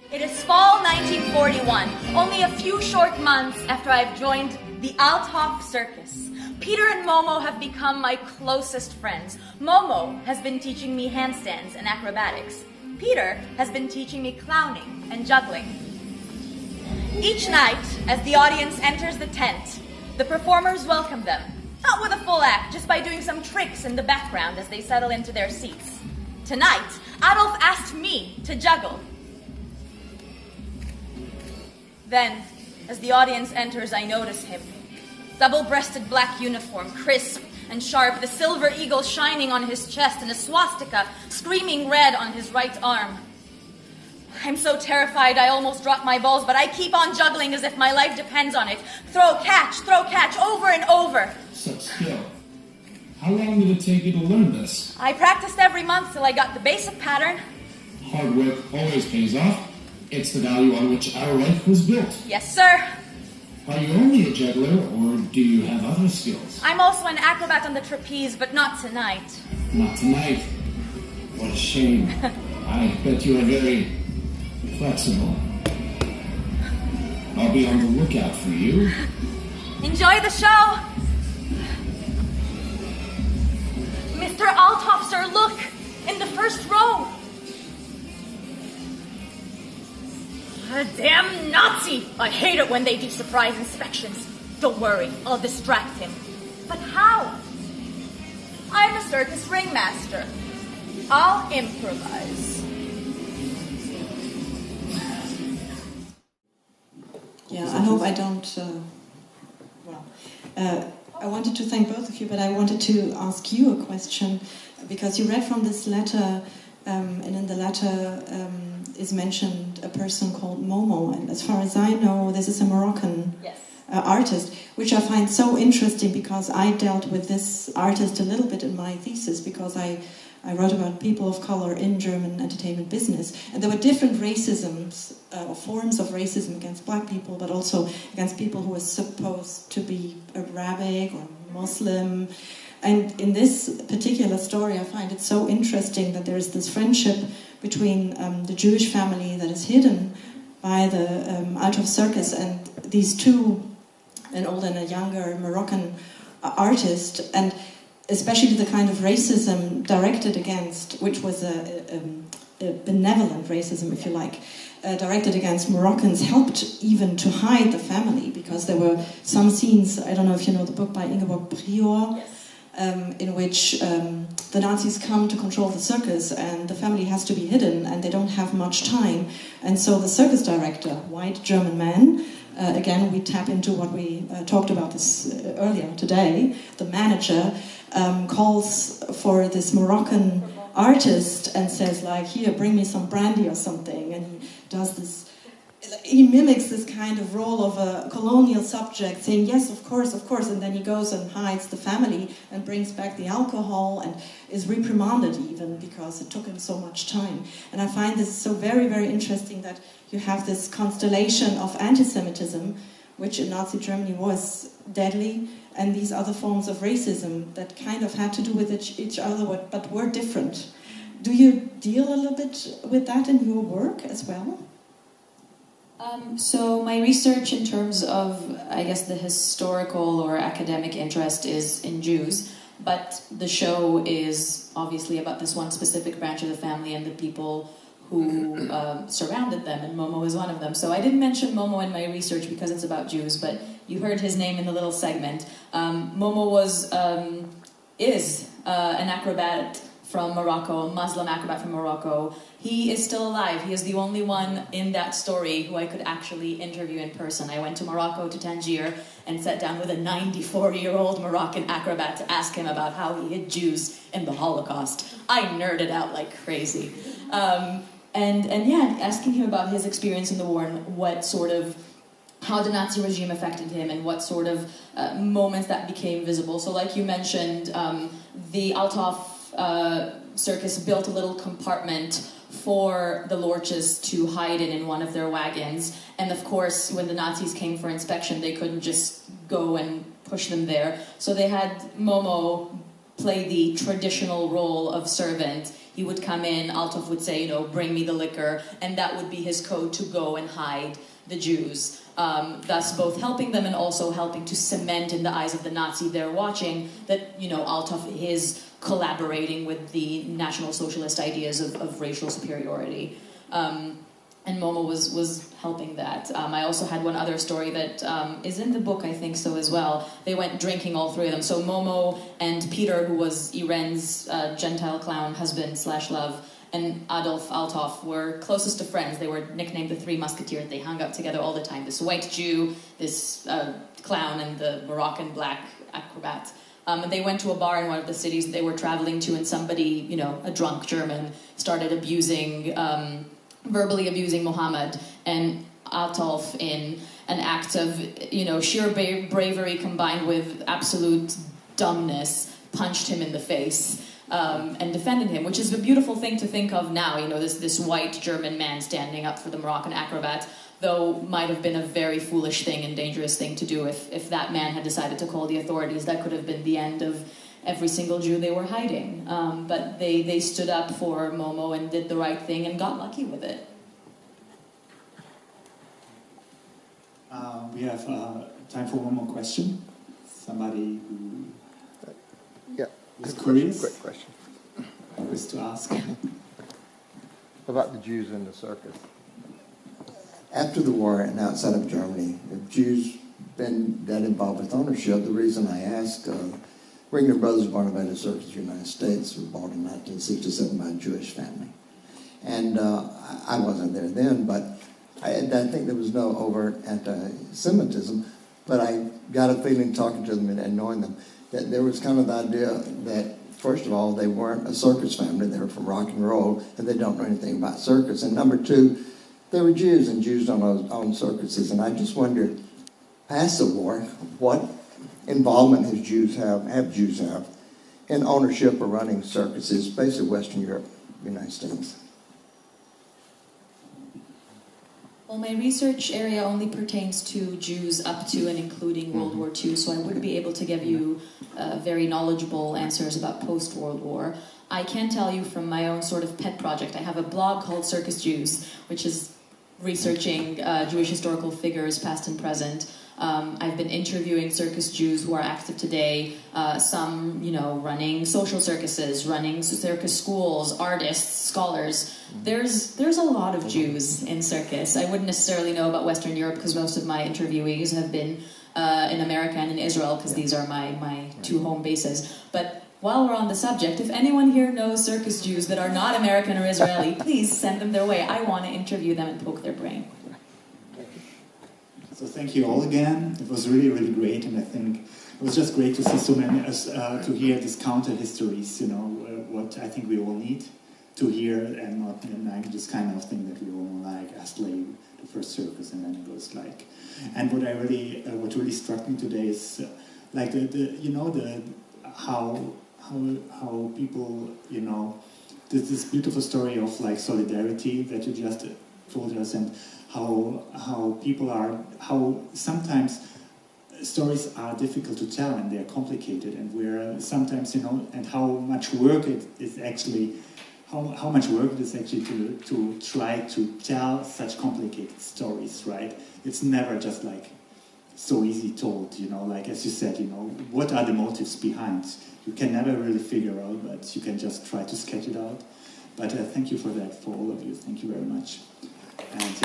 It is fall 1941, only a few short months after I've joined the Althoff Circus. Peter and Momo have become my closest friends. Momo has been teaching me handstands and acrobatics. Peter has been teaching me clowning and juggling. Each night, as the audience enters the tent, the performers welcome them, not with a full act, just by doing some tricks in the background as they settle into their seats. Tonight, Adolf asked me to juggle. Then, as the audience enters, I notice him. Double-breasted black uniform, crisp and sharp, the silver eagle shining on his chest and a swastika screaming red on his right arm. I'm so terrified I almost drop my balls, but I keep on juggling as if my life depends on it. Throw, catch, over and over. Such skill. How long did it take you to learn this? I practiced every month till I got the basic pattern. Hard work always pays off. It's the value on which our life was built. Yes, sir. Are you only a juggler, or do you have other skills? I'm also an acrobat on the trapeze, but not tonight. Not tonight. What a shame. I bet you are very flexible. I'll be on the lookout for you. Enjoy the show. Mr. Althoff, sir, look! In the first row! A damn Nazi! I hate it when they do surprise inspections. Don't worry, I'll distract him. But how? I'm a circus ringmaster. I'll improvise. Yeah, I hope I don't... I wanted to thank both of you, but I wanted to ask you a question, because you read from this letter, and in the letter is mentioned a person called Momo, and as far as I know, this is a Moroccan artist, which I find so interesting because I dealt with this artist a little bit in my thesis, because I wrote about people of color in German entertainment business, and there were different racisms, or forms of racism against black people, but also against people who were supposed to be Arabic or Muslim. And in this particular story, I find it so interesting that there is this friendship between the Jewish family that is hidden by the Althoff Circus and these two, an older and a younger Moroccan artist, and especially the kind of racism directed against, which was a benevolent racism, if you like, directed against Moroccans, helped even to hide the family, because there were some scenes, I don't know if you know the book by Ingeborg Prior, in which the Nazis come to control the circus and the family has to be hidden and they don't have much time. And so the circus director, white German man, again we tap into what we talked about this earlier today, the manager, calls for this Moroccan artist and says, like, here, bring me some brandy or something, and he does this, he mimics this kind of role of a colonial subject, saying, yes, of course, and then he goes and hides the family and brings back the alcohol and is reprimanded even because it took him so much time. And I find this so very, very interesting that you have this constellation of anti-Semitism, which in Nazi Germany was deadly, and these other forms of racism that kind of had to do with each other, but were different. Do you deal a little bit with that in your work as well? So my research in terms of, I guess, the historical or academic interest is in Jews, but the show is obviously about this one specific branch of the family and the people who surrounded them, and Momo is one of them. So I didn't mention Momo in my research because it's about Jews, but you heard his name in the little segment. Momo is an acrobat from Morocco, a Muslim acrobat from Morocco. He is still alive. He is the only one in that story who I could actually interview in person. I went to Morocco, to Tangier, and sat down with a 94-year-old Moroccan acrobat to ask him about how he hid Jews in the Holocaust. I nerded out like crazy. And asking him about his experience in the war and how the Nazi regime affected him and what sort of moments that became visible. So like you mentioned, the Althoff Circus built a little compartment for the Lorches to hide in one of their wagons. And of course, when the Nazis came for inspection, they couldn't just go and push them there. So they had Momo play the traditional role of servant. He would come in, Althoff would say, bring me the liquor, and that would be his code to go and hide the Jews. Thus both helping them and also helping to cement in the eyes of the Nazi they're watching that, Althoff is collaborating with the National Socialist ideas of racial superiority. And Momo was helping that. I also had one other story that is in the book, I think so as well. They went drinking, all three of them. So Momo and Peter, who was Irene's Gentile clown husband/love, and Adolf Althoff were closest of friends. They were nicknamed the Three Musketeers. They hung out together all the time. This white Jew, this clown, and the Moroccan black acrobat. And they went to a bar in one of the cities they were traveling to, and somebody, a drunk German, started verbally abusing Muhammad, and Althoff, in an act of, sheer bravery combined with absolute dumbness, punched him in the face and defended him, which is a beautiful thing to think of now, this white German man standing up for the Moroccan acrobat, though might have been a very foolish thing and dangerous thing to do if that man had decided to call the authorities. That could have been the end of every single Jew they were hiding. But they stood up for Momo and did the right thing and got lucky with it. We have time for one more question. Somebody who is curious, quick question. is to ask. About the Jews in the circus. After the war and outside of Germany, have Jews been that involved with ownership? The reason I ask, Ringner Brothers Barnabas Circus United States were bought in 1967 by a Jewish family. And I wasn't there then, but I think there was no overt anti-Semitism, but I got a feeling talking to them and knowing them that there was kind of the idea that, first of all, they weren't a circus family. They were from rock and roll, and they don't know anything about circus. And number two, they were Jews, and Jews don't own circuses. And I just wondered, past the war, what involvement have Jews have in ownership or running circuses, basically Western Europe, United States? Well, my research area only pertains to Jews up to and including World War II, so I wouldn't be able to give you very knowledgeable answers about post-World War. I can tell you from my own sort of pet project. I have a blog called Circus Jews, which is researching Jewish historical figures, past and present. I've been interviewing circus Jews who are active today, some, running social circuses, running circus schools, artists, scholars. There's a lot of Jews in circus. I wouldn't necessarily know about Western Europe because most of my interviewees have been in America and in Israel because these are my two home bases. But while we're on the subject, if anyone here knows circus Jews that are not American or Israeli, please send them their way. I want to interview them and poke their brain. So thank you all again. It was really, really great, and I think it was just great to see so many, to hear these counter histories. What I think we all need to hear, and not like this kind of thing that we all like, Astley, the first circus, and then it goes like. And what really struck me today is like how people this beautiful story of like solidarity that you just told us, and how people are, how sometimes stories are difficult to tell and they're complicated, and where sometimes and how much work it is actually to try to tell such complicated stories, right? It's never just like so easy told, like as you said, what are the motives behind? You can never really figure out, but you can just try to sketch it out. But thank you for that, for all of you. Thank you very much. And